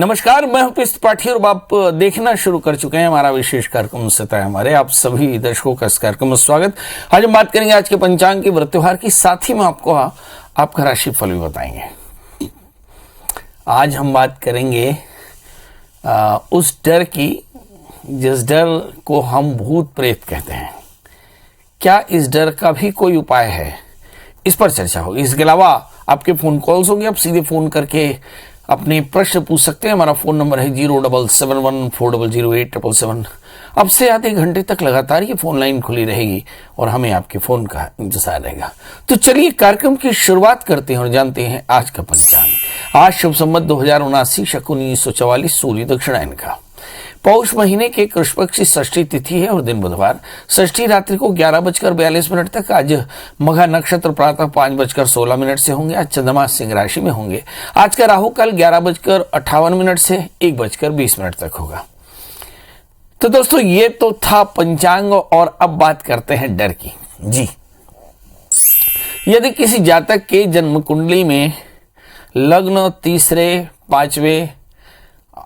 नमस्कार, मैं हूं पिस्त पाठी और आप देखना शुरू कर चुके हैं हमारा विशेष कार्यक्रम सतह हमारे। आप सभी दर्शकों का इस कार्यक्रम में स्वागत। आज हम बात करेंगे आज के पंचांग के व्रत त्योहार की, साथ ही में आपको आपका राशि फल भी बताएंगे। आज हम बात करेंगे उस डर की जिस डर को हम भूत प्रेत कहते हैं। क्या इस डर का भी कोई उपाय है, इस पर चर्चा होगी। इसके अलावा आपके फोन कॉल्स होंगे, आप सीधे फोन करके अपने प्रश्न पूछ सकते हैं। हमारा फोन नंबर है 07714008777। अब से आधे घंटे तक लगातार ये फोन लाइन खुली रहेगी और हमें आपके फोन का इंतजार रहेगा। तो चलिए कार्यक्रम की शुरुआत करते हैं और जानते हैं आज का पंचांग। आज शुभ संवत 2079, शक 1944, सूर्य दक्षिणायन का पौष महीने के कृष्ण पक्ष की षष्ठी तिथि है और दिन बुधवार। षष्ठी रात्रि को 11:42 तक। आज मघा नक्षत्र प्रातः 5:16 से होंगे। आज चंद्रमा सिंह राशि में होंगे। आज का राहु काल 11:58 से 1:20 तक होगा। तो दोस्तों, ये तो था पंचांग और अब बात करते हैं डर की। जी, यदि किसी जातक के जन्म कुंडली में लग्न तीसरे, पांचवें,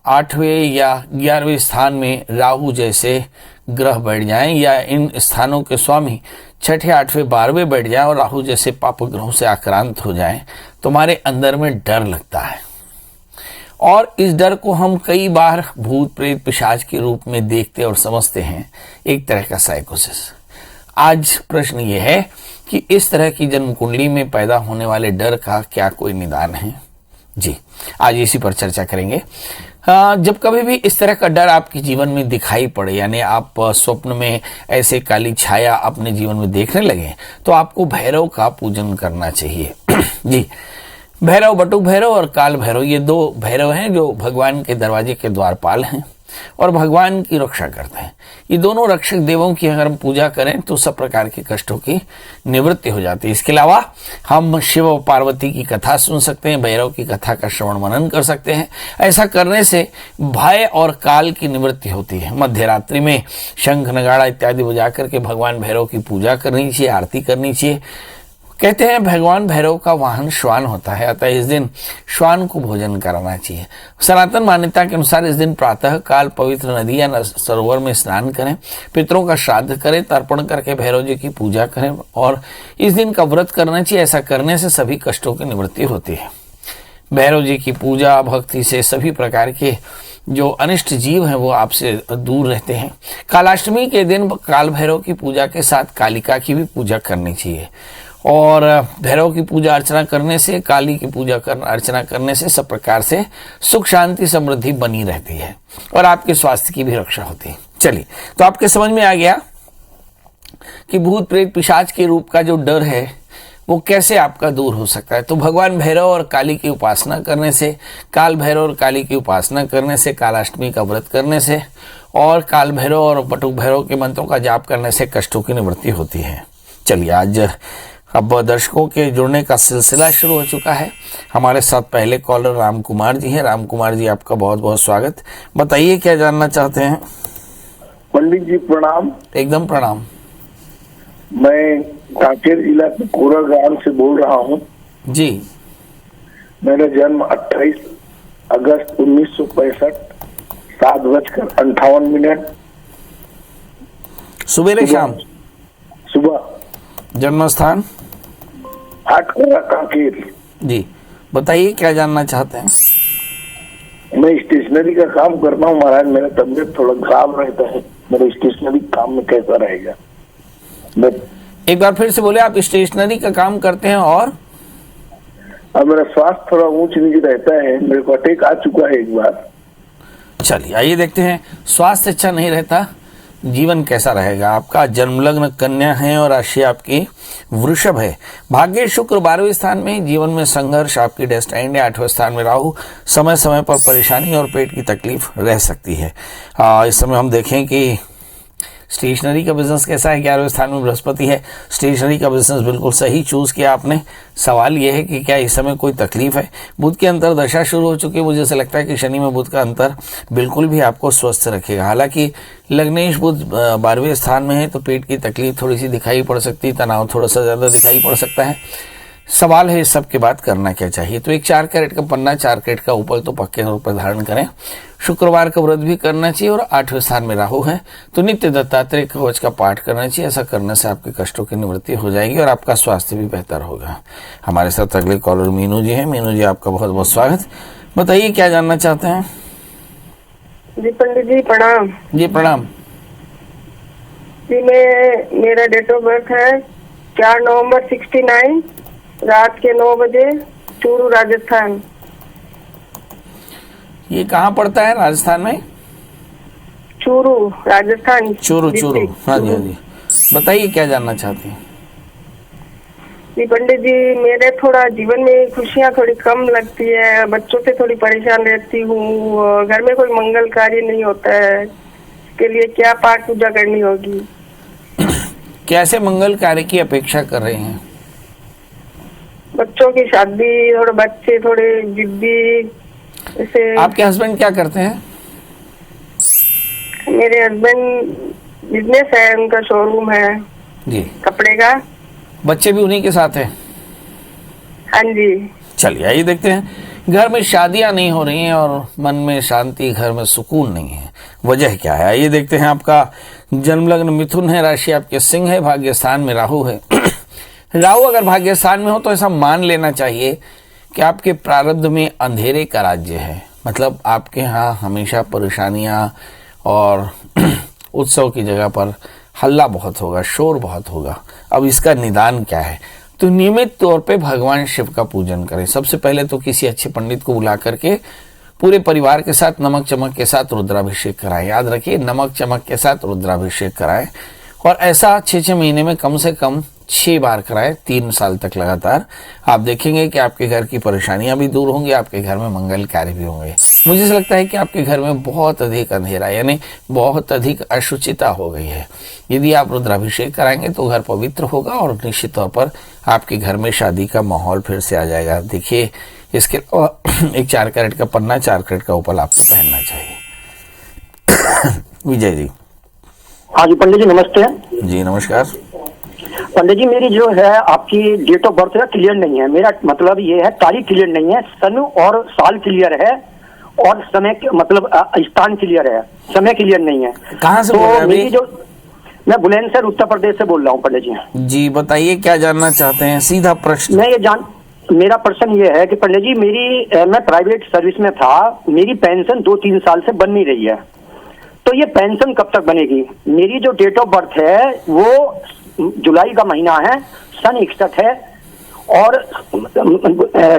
8वें या 11वें स्थान में राहु जैसे ग्रह बैठ जाएं, या इन स्थानों के स्वामी 6ठे, 8वें, 12वें बैठ जाएं और राहु जैसे पाप ग्रहों से आक्रांत हो जाएं, तुम्हारे अंदर में डर लगता है। और इस डर को हम कई बार भूत प्रेत पिशाच के रूप में देखते और समझते हैं, एक तरह का साइकोसिस। आज प्रश्न यह है कि इस तरह की जन्म कुंडली में पैदा होने वाले डर का क्या कोई निदान है। जी, आज इसी पर चर्चा करेंगे। जब कभी भी इस तरह का डर आपके जीवन में दिखाई पड़े, यानी आप स्वप्न में ऐसे काली छाया अपने जीवन में देखने लगे, तो आपको भैरव का पूजन करना चाहिए। जी, भैरव, बटुक भैरव और काल भैरव, ये दो भैरव हैं जो भगवान के दरवाजे के द्वारपाल हैं और भगवान की रक्षा करते हैं। ये दोनों रक्षक देवों की अगर हम पूजा करें तो सब प्रकार के कष्टों की निवृत्ति हो जाती है। इसके अलावा हम शिव और पार्वती की कथा सुन सकते हैं, भैरव की कथा का श्रवण मनन कर सकते हैं। ऐसा करने से भय और काल की निवृत्ति होती है। मध्य रात्रि में शंख, नगाड़ा इत्यादि बजा करके भगवान भैरव की पूजा करनी चाहिए, आरती करनी चाहिए। कहते हैं भगवान भैरव का वाहन श्वान होता है, अतः इस दिन श्वान को भोजन कराना चाहिए। सनातन मान्यता के अनुसार इस दिन प्रातः काल पवित्र नदी या सरोवर में स्नान करें, पितरों का श्राद्ध करें, तर्पण करके भैरव जी की पूजा करें और इस दिन का व्रत करना चाहिए। ऐसा करने से सभी कष्टों की निवृत्ति होती है। भैरव जी की पूजा भक्ति से सभी प्रकार के जो अनिष्ट जीव हैं वो आपसे दूर रहते हैं। कालाष्टमी के दिन काल भैरव की पूजा के साथ कालिका की भी पूजा करनी चाहिए और भैरव की पूजा अर्चना करने से, काली की पूजा अर्चना करने से सब प्रकार से सुख, शांति, समृद्धि बनी रहती है और आपके स्वास्थ्य की भी रक्षा होती है। चलिए, तो आपके समझ में आ गया कि भूत प्रेत पिशाच के रूप का जो डर है वो कैसे आपका दूर हो सकता है। तो भगवान भैरव और काली की उपासना करने से, काल भैरव और काली की उपासना करने से, कालाष्टमी का व्रत करने से और काल भैरव और बटुक भैरव के मंत्रों का जाप करने से कष्टों की निवृत्ति होती है। चलिए, आज अब दर्शकों के जुड़ने का सिलसिला शुरू हो चुका है। हमारे साथ पहले कॉलर राम कुमार जी हैं। राम कुमार जी, आपका बहुत बहुत स्वागत। बताइए क्या जानना चाहते हैं। पंडित जी प्रणाम। एकदम प्रणाम। मैं कांकेर जिला के कोरा गांव से बोल रहा हूँ। जी, मेरा जन्म 28 अगस्त 1965, 7:58 सुबह शाम। सुबह। जन्म स्थान हाटकोरा कांकेर। जी, बताइए क्या जानना चाहते हैं। मैं स्टेशनरी का काम करता हूँ महाराज। मेरा तबियत थोड़ा खराब रहता है। मेरा स्टेशनरी काम में कैसा रहेगा? एक बार फिर से बोले। आप स्टेशनरी का काम करते हैं और अब मेरा स्वास्थ्य थोड़ा ऊंच नीचे रहता है। मेरे को अटैक आ चुका है एक बार। चलिए, आइए देखते हैं। स्वास्थ्य अच्छा नहीं रहता, जीवन कैसा रहेगा। आपका जन्म लग्न कन्या है और राशि आपकी वृषभ है। भाग्य शुक्र 12वें स्थान में, जीवन में संघर्ष, आपकी डेस्टाइन है। 8वें स्थान में राहु, समय समय पर परेशानी और पेट की तकलीफ रह सकती है। इस समय हम देखें कि स्टेशनरी का बिजनेस कैसा है। 11वें स्थान में बृहस्पति है। स्टेशनरी का बिजनेस बिल्कुल सही चूज किया आपने। सवाल यह है कि क्या इस समय कोई तकलीफ है। बुध की अंतरदशा शुरू हो चुकी है। मुझे ऐसा लगता है कि शनि में बुध का अंतर बिल्कुल भी आपको स्वस्थ रखेगा। हालांकि लग्नेश बुध 12वें स्थान में है तो पेट की तकलीफ थोड़ी सी दिखाई पड़ सकती है, तनाव थोड़ा सा ज्यादा दिखाई पड़ सकता है। सवाल है इस सब के बाद करना क्या चाहिए। तो एक 4 कैरेट का पन्ना, 4 कैरेट का ऊपर तो पक्के तौर पर धारण करें। शुक्रवार का व्रत भी करना चाहिए और 8वें स्थान में राहु है तो नित्य दत्तात्रेय कवच का पाठ करना चाहिए। ऐसा करने से आपके कष्टों की निवृत्ति हो जाएगी और आपका स्वास्थ्य भी बेहतर होगा। हमारे साथ अगले कॉलर मीनू जी हैं। मीनू जी, आपका बहुत बहुत स्वागत। बताइए क्या जानना चाहते हैं। जी पंडित जी प्रणाम। जी प्रणाम। जी मेरा डेट ऑफ बर्थ है 4 नवंबर 69, रात के 9 बजे, चूरू राजस्थान। ये कहाँ पड़ता है राजस्थान में? चूरू राजस्थान। चूरू। हाँ जी हाँ जी, बताइए क्या जानना चाहते हैं। जी पंडित जी, मेरे थोड़ा जीवन में खुशियाँ थोड़ी कम लगती है, बच्चों से थोड़ी परेशान रहती हूँ, घर में कोई मंगल कार्य नहीं होता है, इसके लिए क्या पाठ पूजा करनी होगी? कैसे मंगल कार्य की अपेक्षा कर रहे हैं? बच्चों की शादी, थोड़े बच्चे थोड़े जिद्दी जैसे। आपके हस्बैंड क्या करते हैं? मेरे हस्बैंड बिजनेस है, उनका शोरूम है जी। कपड़े का। बच्चे भी उन्हीं के साथ हैं? हाँ जी। चलिए आइए देखते हैं। घर में शादियां नहीं हो रही हैं और मन में शांति, घर में सुकून नहीं है, वजह क्या है? आइए देखते हैं। आपका जन्म लग्न मिथुन है, राशि आपके सिंह है, भाग्य स्थान में राहु है। राहु अगर भाग्य स्थान में हो तो ऐसा मान लेना चाहिए कि आपके प्रारब्ध में अंधेरे का राज्य है। मतलब आपके यहाँ हमेशा परेशानियां और उत्सव की जगह पर हल्ला बहुत होगा, शोर बहुत होगा। अब इसका निदान क्या है? तो नियमित तौर पे भगवान शिव का पूजन करें। सबसे पहले तो किसी अच्छे पंडित को बुला करके पूरे परिवार के साथ नमक चमक के साथ रुद्राभिषेक कराएं। याद रखिए, नमक चमक के साथ रुद्राभिषेक कराएं और ऐसा 6 महीने में कम से कम 6 बार कराएं, 3 साल तक लगातार। आप देखेंगे कि आपके घर की परेशानियां भी दूर होंगी, आपके घर में मंगल कार्य भी होंगे। मुझे ऐसा लगता है कि आपके घर में बहुत अधिक अंधेरा यानी बहुत अधिक अशुचिता हो गई है। यदि आप रुद्राभिषेक कराएंगे तो घर पवित्र होगा और निश्चित तौर पर आपके घर में शादी का माहौल फिर से आ जाएगा। देखिए, इसके अलावा एक 4 कैरेट का पन्ना, 4 कैरेट का उपल आपको पहनना चाहिए। विजय जी। हाँ जी पंडित जी नमस्ते। जी नमस्कार। पंडित जी, मेरी जो है आपकी डेट ऑफ बर्थ है क्लियर नहीं है। मेरा मतलब ये है, तारीख क्लियर नहीं है, सन और साल क्लियर है और समय मतलब स्थान क्लियर है, समय क्लियर नहीं है। कहाँ से तो बोल रहे हैं? मेरी जो मैं बुलंदशहर उत्तर प्रदेश से बोल रहा हूँ पंडित जी। जी बताइए क्या जानना चाहते हैं, सीधा प्रश्न। मेरा प्रश्न ये है कि पंडित जी मैं प्राइवेट सर्विस में था, मेरी पेंशन 2-3 साल से बन नहीं रही है, तो ये पेंशन कब तक बनेगी? मेरी जो डेट ऑफ बर्थ है वो जुलाई का महीना है, सन 61 है और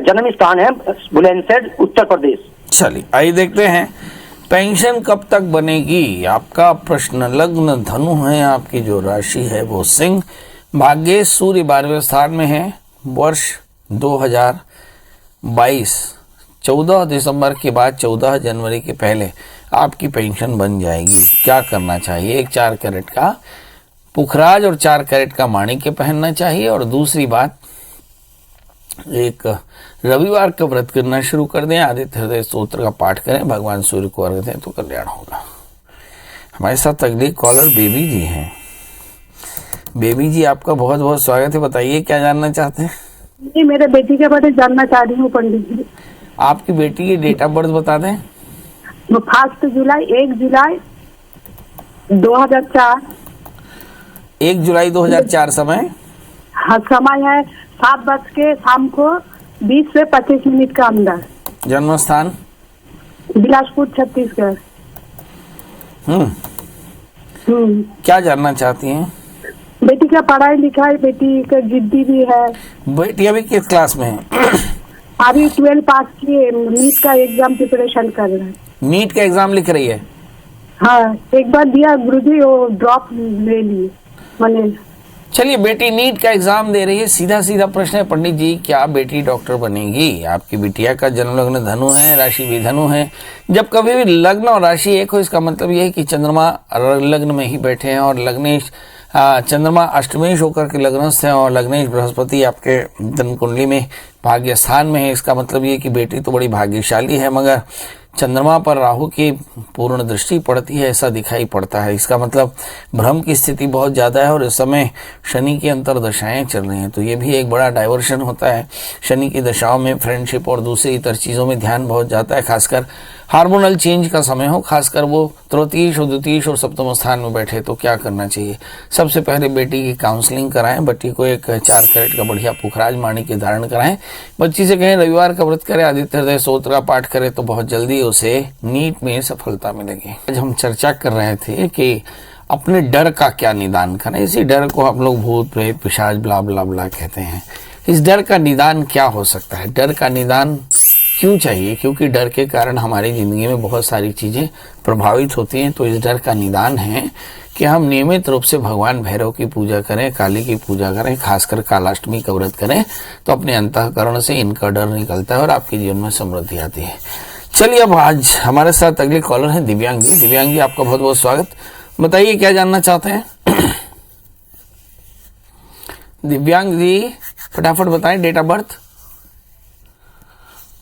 जन्म स्थान है बुलंदशहर उत्तर प्रदेश। चलिए आइए देखते हैं पेंशन कब तक बनेगी। आपका प्रश्न लग्न धनु है, आपकी जो राशि है वो सिंह, भाग्य सूर्य 12वें स्थान में है। वर्ष 2022 14 दिसंबर के बाद 14 जनवरी के पहले आपकी पेंशन बन जाएगी। क्या करना चाहिए? एक 4 कैरेट का पुखराज और 4 कैरेट का माणिक्य पहनना चाहिए और दूसरी बात, एक रविवार का व्रत करना शुरू कर दें, आदित्य हृदय स्तोत्र का पाठ करें, भगवान सूर्य को अर्घ्य दें तो कल्याण होगा। हमारे साथ अगली कॉलर बेबी जी हैं। बेबी जी, आपका बहुत बहुत स्वागत है। बताइए क्या जानना चाहते हैं। जी, मेरे बेटी के बारे में जानना चाह रही हूँ पंडित जी। आपकी बेटी की डेट ऑफ बर्थ बता दें। 1 जुलाई 2004। 1 जुलाई 2004 समय? हाँ, समय है 7 बज के शाम को 20 से 25 मिनट का अंदर। जन्म स्थान? बिलासपुर छत्तीसगढ़। क्या जानना चाहती हैं? बेटी का पढ़ाई लिखाई, बेटी का जिद्दी भी है। बेटी अभी किस क्लास में है? अभी 12 पास किए, नीट का एग्जाम प्रिपरेशन कर रहे हैं। नीट का एग्जाम लिख रही है? हाँ, एक बार दिया गुरुजी, वो ड्रॉप ले लिए मैंने। चलिए, बेटी नीट का एग्जाम दे रही है। सीधा सीधा प्रश्न है पंडित जी, क्या बेटी डॉक्टर बनेगी? आपकी बिटिया का जन्म लग्न धनु है, राशि भी धनु है। जब कभी भी लग्न और राशि एक हो, इसका मतलब यह है कि चंद्रमा लग्न में ही बैठे हैं और लग्नेश चंद्रमा अष्टमेश होकर के लग्नस्थ है और लग्नेश बृहस्पति आपके जन्म कुंडली में भाग्य स्थान में है। इसका मतलब ये कि बेटी तो बड़ी भाग्यशाली है, मगर चंद्रमा पर राहु की पूर्ण दृष्टि पड़ती है ऐसा दिखाई पड़ता है। इसका मतलब भ्रम की स्थिति बहुत ज़्यादा है और इस समय शनि की अंतर्दशाएं चल रही हैं, तो ये भी एक बड़ा डाइवर्शन होता है। शनि की दशाओं में फ्रेंडशिप और दूसरी इतर चीज़ों में ध्यान बहुत जाता है, खासकर हार्मोनल चेंज का समय हो, खासकर वो तृतीयेश और द्वितीयेश और सप्तम स्थान में बैठे तो क्या करना चाहिए। सबसे पहले बेटी की काउंसलिंग कराएं, बेटी को एक 4 कैरेट का बढ़िया पुखराज माणिक के धारण कराएं। बच्ची से कहें रविवार का व्रत करे, आदित्य हृदय स्तोत्र का पाठ करे तो बहुत जल्दी उसे नीट में सफलता मिलेगी। आज हम चर्चा कर रहे थे कि अपने डर का क्या निदान करें। इसी डर को हम लोग भूत प्रेत पिशाच ब्ला ब्ला ब्ला कहते हैं। इस डर का निदान क्या हो सकता है, डर का निदान क्यों चाहिए? क्योंकि डर के कारण हमारी जिंदगी में बहुत सारी चीजें प्रभावित होती हैं। तो इस डर का निदान है कि हम नियमित रूप से भगवान भैरव की पूजा करें, काली की पूजा करें, खासकर कालाष्टमी का व्रत करें, तो अपने अंतःकरण से इनका डर निकलता है और आपके जीवन में समृद्धि आती है। चलिए अब आज हमारे साथ अगले कॉलर हैं दिव्यांग जी। दिव्यांग जी आपका बहुत बहुत स्वागत। बताइए क्या जानना चाहते हैं? दिव्यांग जी फटाफट बताएं डेट ऑफ बर्थ।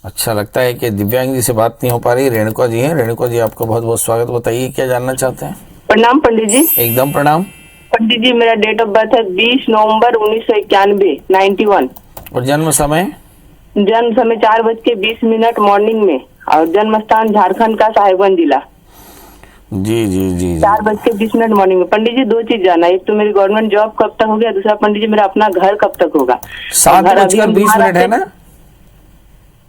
अच्छा लगता है कि दिव्यांग जी से बात नहीं हो पा रही। रेणुका जी हैं। रेणुका जी आपका बहुत बहुत स्वागत। बताइए क्या जानना चाहते हैं? प्रणाम पंडित जी। एकदम प्रणाम। पंडित जी मेरा डेट ऑफ बर्थ है 20 नवंबर 1991 91। और जन्म समय? जन्म समय 4:20 मॉर्निंग में और जन्म स्थान झारखंड का साहिबगंज जिला। जी जी जी 4:20 मॉर्निंग में। पंडित जी 2 चीज जाना, एक तो मेरी गवर्नमेंट जॉब कब तक होगी, दूसरा पंडित जी मेरा अपना घर कब तक होगा। 7:20 है ना?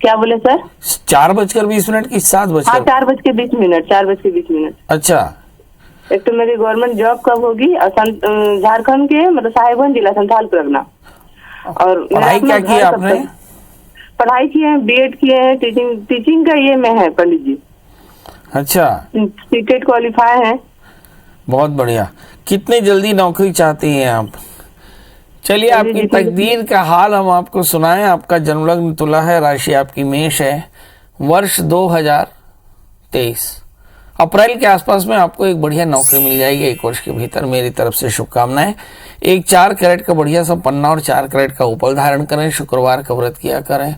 क्या बोले सर? 4:20 की 7:00? हाँ 4:20 अच्छा। एक तो मेरी गवर्नमेंट जॉब कब होगी और झारखंड के मतलब साहिबगंज जिला संथाल परगना। और पढ़ाई क्या की आपने? पढ़ाई किए हैं, बीएड किए हैं, टीचिंग का ये में है पंडित जी। अच्छा, सीटेट क्वालिफाई है। बहुत बढ़िया। कितनी जल्दी नौकरी चाहती हैं आप? चलिए आपकी तकदीर का हाल हम आपको सुनाएं। आपका जन्मलग्न तुला है, राशि आपकी मेष है, वर्ष 2023 अप्रैल के आसपास में आपको एक बढ़िया नौकरी मिल जाएगी 1 वर्ष के भीतर। मेरी तरफ से शुभकामनाएं। एक 4 कैरेट का बढ़िया सा पन्ना और 4 कैरेट का उपल धारण करें, शुक्रवार का व्रत किया करें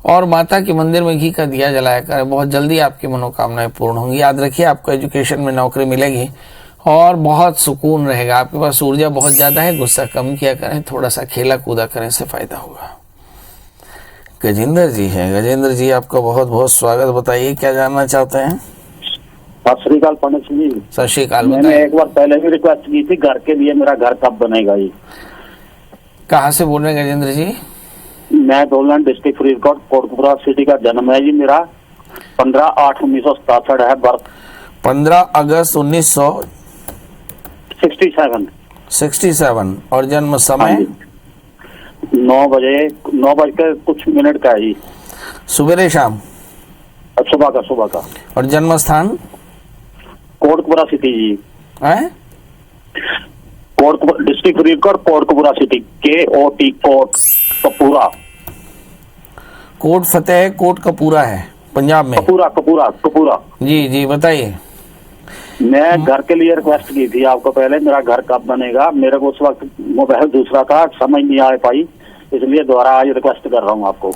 और माता के मंदिर में घी का दिया जलाया करें। बहुत जल्दी आपकी मनोकामनाएं पूर्ण होंगी। याद रखिए आपको एजुकेशन में नौकरी मिलेगी और बहुत सुकून रहेगा। आपके पास ऊर्जा बहुत ज्यादा है, गुस्सा कम किया करें, थोड़ा सा खेला कूदा करें, इससे फायदा होगा। गजेंद्र जी हैं। गजेंद्र जी आपका बहुत बहुत स्वागत। बताइए क्या जानना चाहते हैं? सत श्री अकाल पंडित जी। सत श्री अकाल। मैंने एक बार पहले भी रिक्वेस्ट की थी घर के लिए, मेरा घर कब बनेगा ये? कहाँ से बोल रहे हैं गजेंद्र जी? मैं डोलैंड डिस्ट्रिक्ट फरीदकोट कोटकपुरा सिटी का जन्म है जी मेरा। 15/8/1967 है बर्थ। 15 अगस्त 1967 और जन्म समय? 9 बज के कुछ मिनट का है जी। सुबह शाम? सुबह का। और जन्म स्थान? कोटकपुरा सिटी जी। Kotkapura district Faridkot Kotkapura city KOT Kot Kapura. Kot Fateh Kot Kapura है पंजाब में? कपूरा। जी बताइए। मैं घर के लिए रिक्वेस्ट की थी आपको पहले, मेरा घर कब बनेगा। मेरे को उस वक्त मोबाइल दूसरा था, समझ नहीं आ पाई, इसलिए दोबारा आज रिक्वेस्ट कर रहा हूँ आपको।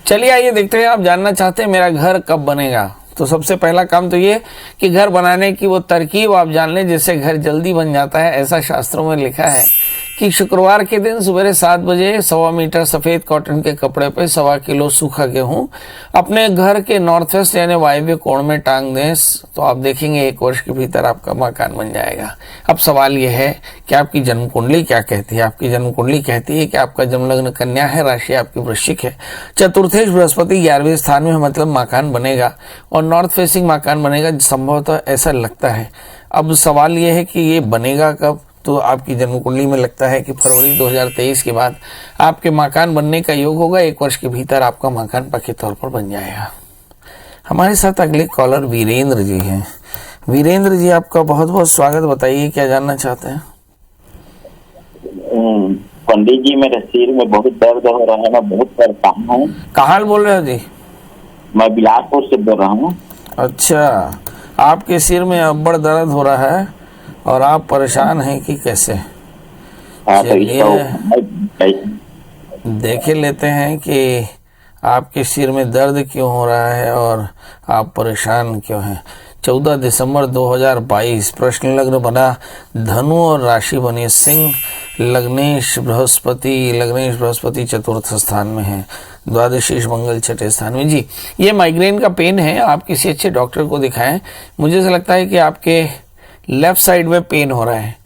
चलिए आइए देखते हैं आप जानना चाहते हैं मेरा घर कब बनेगा। तो सबसे पहला काम तो ये कि घर बनाने की वो तरकीब आप जान लें जिससे घर जल्दी बन जाता है। ऐसा शास्त्रों में लिखा है कि शुक्रवार के दिन सुबह 7 बजे 1.25 मीटर सफेद कॉटन के कपड़े पे 1.25 किलो सूखा गेहूं अपने घर के नॉर्थ वेस्ट यानी वायव्य कोण में टांग दें, तो आप देखेंगे 1 वर्ष के भीतर आपका मकान बन जाएगा। अब सवाल यह है कि आपकी जन्म कुंडली क्या कहती है। आपकी जन्म कुंडली कहती है कि आपका जन्म लग्न कन्या है, राशि आपकी वृश्चिक है, चतुर्थेश बृहस्पति 11वें स्थान में, मतलब मकान बनेगा और नॉर्थ फेसिंग मकान बनेगा, संभवतः ऐसा लगता है। अब सवाल यह है कि ये बनेगा कब। तो आपकी जन्म कुंडली में लगता है कि फरवरी 2023 के बाद आपके मकान बनने का योग होगा। 1 वर्ष के भीतर आपका मकान पक्के तौर पर बन जाएगा। हमारे साथ अगले कॉलर वीरेंद्र जी हैं। वीरेंद्र जी आपका बहुत बहुत स्वागत। बताइए क्या जानना चाहते हैं? पंडित जी मेरे सिर में बहुत दर्द हो रहा है, मैं बहुत परेशान हूँ। कहाँ बोल रहे हो जी? मैं बिलासपुर से बोल रहा हूँ। अच्छा, आपके सिर में अब्बड़ दर्द हो रहा है और आप परेशान हैं कि कैसे? हाँ तो चलिए। इसका देख लेते हैं कि आपके सिर में दर्द क्यों हो रहा है और आप परेशान क्यों हैं। 14 दिसंबर 2022 प्रश्न लग्न बना धनु और राशि बनी सिंह। लग्नेश बृहस्पति चतुर्थ स्थान में है, द्वादशीश मंगल छठे स्थान में। जी, ये माइग्रेन का पेन है, आप किसी अच्छे डॉक्टर को दिखाएं। मुझे ऐसा लगता है कि आपके लेफ्ट साइड में पेन हो रहा है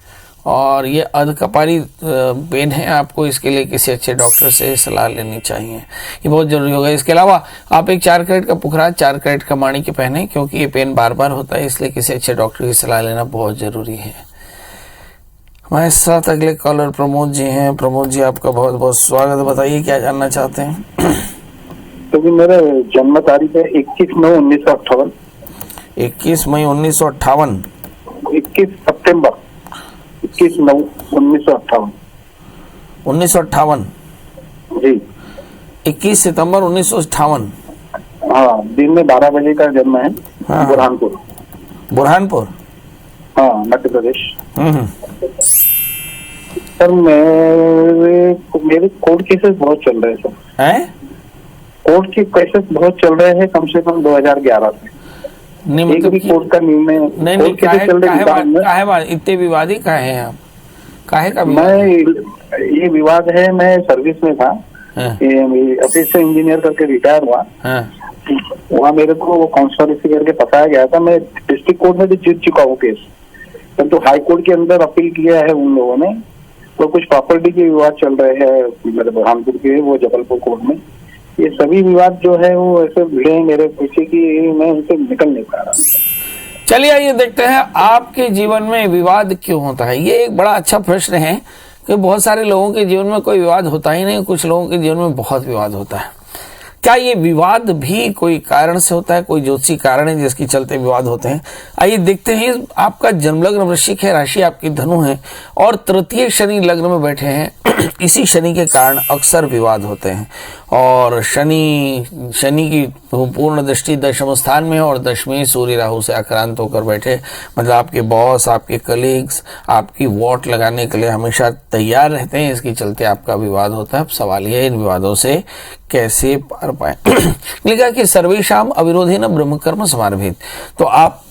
और ये अर्धकपारी पेन है। आपको इसके लिए किसी अच्छे डॉक्टर से सलाह लेनी चाहिए, ये बहुत जरूरी होगा। इसके अलावा आप एक 4 कैरेट का पुखराज 4 कैरेट का माणिक्य पहने, क्योंकि ये पेन बार बार होता है, इसलिए किसी अच्छे डॉक्टर की सलाह लेना बहुत जरूरी है। हमारे साथ अगले कॉलर प्रमोद जी हैं। प्रमोद जी, आपका बहुत बहुत स्वागत। बताइए क्या जानना चाहते हैं। क्योंकि मेरा जन्म तारीख है 21/9/1958। 21 मई 1958। 21 सितंबर 21/9/1958। 1958। जी 21 सितंबर 1958। हाँ, दिन में 12 बजे का जन्म है। हाँ। बुरहानपुर। बुरहानपुर। हाँ, मध्य प्रदेश। हम्म। सर मेरे कोर्ट केसेस बहुत चल रहे हैं सर। हैं? कोर्ट के केसेस बहुत चल रहे हैं कम से कम 2011 से। नहीं, एक मतलब भी कोर्ट का निर्णय नहीं, कोर्ट केसेस चल रहे हैं। काहे इतने विवादी काहे हैं आप? काहे का विवाद? मैं ये विवाद है, मैं सर्विस में था, हाँ। असिस्टेंट इंजीनियर करके रिटायर हुआ। हाँ। वहाँ मेरे को वो कॉन्स्पिरेसी करके फंसाया गया था। मैं डिस्ट्रिक्ट कोर्ट में भी जीत चुका हूँ केस, परंतु हाई कोर्ट के अंदर अपील किया है उन लोगों ने। तो कुछ प्रॉपर्टी के विवाद चल रहे हैं मेरे बुरहानपुर के, वो जबलपुर कोर्ट में। ये सभी विवाद जो है वो ऐसे भिड़े हैं मेरे पीछे की मैं उनसे निकल नहीं पा रहा। चलिए आइए देखते हैं आपके जीवन में विवाद क्यों होता है। ये एक बड़ा अच्छा प्रश्न है कि बहुत सारे लोगों के जीवन में कोई विवाद होता ही नहीं, कुछ लोगों के जीवन में बहुत विवाद होता है। क्या ये विवाद भी कोई कारण से होता है, कोई ज्योतिषी कारण है जिसके चलते विवाद होते हैं? आइए देखते हैं। आपका जन्म लग्न वृश्चिक है, राशि आपकी धनु है और तृतीय शनि लग्न में बैठे हैं। इसी शनि के कारण अक्सर विवाद होते हैं। और शनि की पूर्ण दृष्टि दशम स्थान में है और दशमी सूर्य राहु से आक्रांत होकर बैठे, मतलब आपके बॉस, आपके कलीग्स आपकी वोट लगाने के लिए हमेशा तैयार रहते हैं। इसके चलते आपका विवाद होता है। अब सवाल यह है इन विवादों से कैसे पार पाए। लिखा कि सर्वेशाम अविरोधेन ब्रह्मकर्म समारभित। तो आप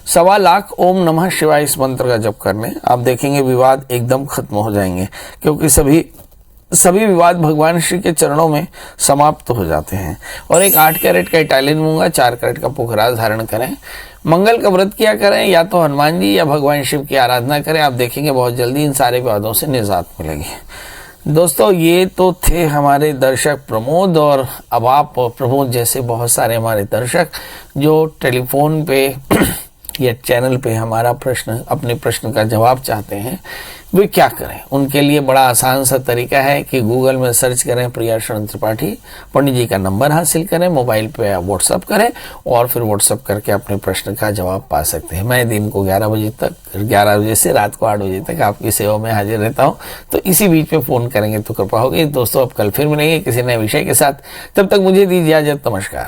1.25 लाख ओम नमः शिवाय इस मंत्र का जप कर लें, आप देखेंगे विवाद एकदम खत्म हो जाएंगे, क्योंकि सभी विवाद भगवान श्री के चरणों में समाप्त हो जाते हैं। और एक 8 कैरेट का इटालियन मूंगा 4 कैरेट का पुखराज धारण करें। मंगल का व्रत किया करें, या तो हनुमान जी या भगवान शिव की आराधना करें। आप देखेंगे बहुत जल्दी इन सारे विवादों से निजात मिलेगी। दोस्तों, ये तो थे हमारे दर्शक प्रमोद, और अब आप प्रमोद जैसे बहुत सारे हमारे दर्शक जो टेलीफोन पे या चैनल पे हमारा अपने प्रश्न का जवाब चाहते हैं, वे क्या करें? उनके लिए बड़ा आसान सा तरीका है कि गूगल में सर्च करें प्रिया शरण त्रिपाठी, पंडित जी का नंबर हासिल करें, मोबाइल पे व्हाट्सअप करें और फिर व्हाट्सअप करके अपने प्रश्न का जवाब पा सकते हैं। मैं दिन को 11 बजे से रात को 8 बजे तक आपकी सेवा में हाजिर रहता हूं, तो इसी बीच में फोन करेंगे तो कृपा होगी। दोस्तों, अब कल फिर मिलेंगे किसी नए विषय के साथ, तब तक मुझे दीजिए इजाजत। नमस्कार।